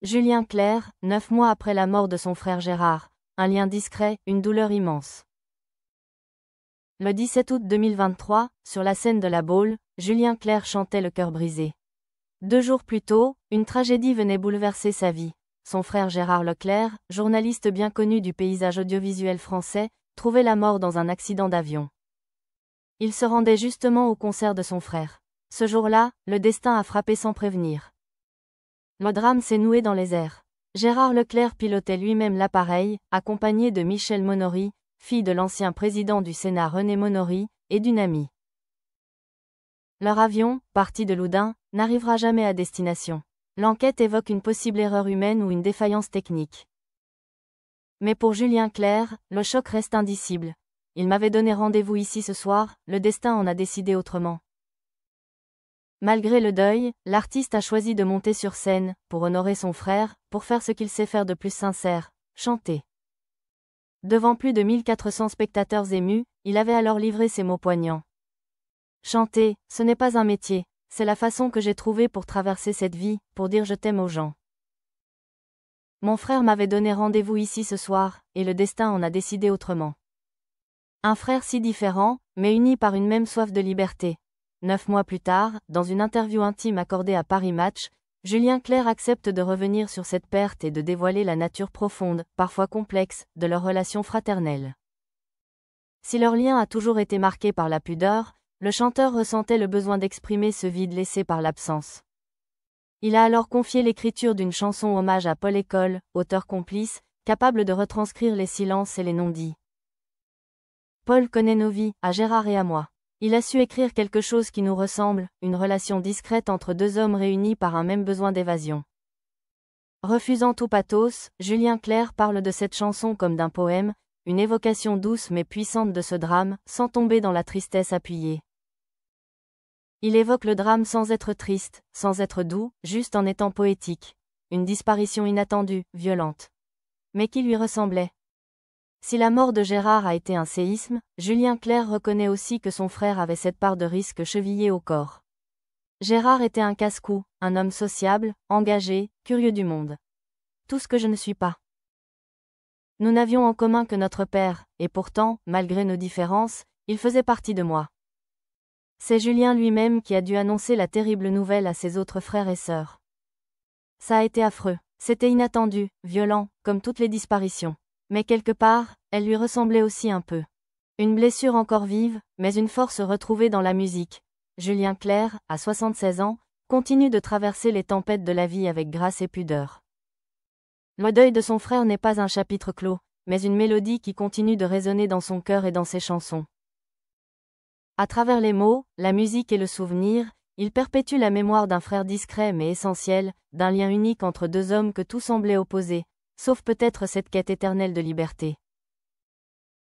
Julien Clerc, 9 mois après la mort de son frère Gérard, un lien discret, une douleur immense. Le 17 août 2023, sur la scène de La Baule, Julien Clerc chantait le cœur brisé. 2 jours plus tôt, une tragédie venait bouleverser sa vie. Son frère Gérard Leclerc, journaliste bien connu du paysage audiovisuel français, trouvait la mort dans un accident d'avion. Il se rendait justement au concert de son frère. Ce jour-là, le destin a frappé sans prévenir. Le drame s'est noué dans les airs. Gérard Leclerc pilotait lui-même l'appareil, accompagné de Michèle Monory, fille de l'ancien président du Sénat René Monory, et d'une amie. Leur avion, parti de Loudun, n'arrivera jamais à destination. L'enquête évoque une possible erreur humaine ou une défaillance technique. Mais pour Julien Clerc, le choc reste indicible. Il m'avait donné rendez-vous ici ce soir, le destin en a décidé autrement. Malgré le deuil, l'artiste a choisi de monter sur scène, pour honorer son frère, pour faire ce qu'il sait faire de plus sincère, chanter. Devant plus de 1400 spectateurs émus, il avait alors livré ces mots poignants. Chanter, ce n'est pas un métier, c'est la façon que j'ai trouvée pour traverser cette vie, pour dire je t'aime aux gens. Mon frère m'avait donné rendez-vous ici ce soir, et le destin en a décidé autrement. Un frère si différent, mais uni par une même soif de liberté. 9 mois plus tard, dans une interview intime accordée à Paris Match, Julien Clerc accepte de revenir sur cette perte et de dévoiler la nature profonde, parfois complexe, de leur relation fraternelle. Si leur lien a toujours été marqué par la pudeur, le chanteur ressentait le besoin d'exprimer ce vide laissé par l'absence. Il a alors confié l'écriture d'une chanson hommage à Paul École, auteur complice, capable de retranscrire les silences et les non-dits. Paul connaît nos vies, à Gérard et à moi. Il a su écrire quelque chose qui nous ressemble, une relation discrète entre deux hommes réunis par un même besoin d'évasion. Refusant tout pathos, Julien Clerc parle de cette chanson comme d'un poème, une évocation douce mais puissante de ce drame, sans tomber dans la tristesse appuyée. Il évoque le drame sans être triste, sans être doux, juste en étant poétique. Une disparition inattendue, violente. Mais qui lui ressemblait. Si la mort de Gérard a été un séisme, Julien Clerc reconnaît aussi que son frère avait cette part de risque chevillée au corps. Gérard était un casse-cou, un homme sociable, engagé, curieux du monde. Tout ce que je ne suis pas. Nous n'avions en commun que notre père, et pourtant, malgré nos différences, il faisait partie de moi. C'est Julien lui-même qui a dû annoncer la terrible nouvelle à ses autres frères et sœurs. Ça a été affreux, c'était inattendu, violent, comme toutes les disparitions. Mais quelque part, elle lui ressemblait aussi un peu. Une blessure encore vive, mais une force retrouvée dans la musique. Julien Clerc, à 76 ans, continue de traverser les tempêtes de la vie avec grâce et pudeur. Le deuil de son frère n'est pas un chapitre clos, mais une mélodie qui continue de résonner dans son cœur et dans ses chansons. À travers les mots, la musique et le souvenir, il perpétue la mémoire d'un frère discret mais essentiel, d'un lien unique entre deux hommes que tout semblait opposer, sauf peut-être cette quête éternelle de liberté.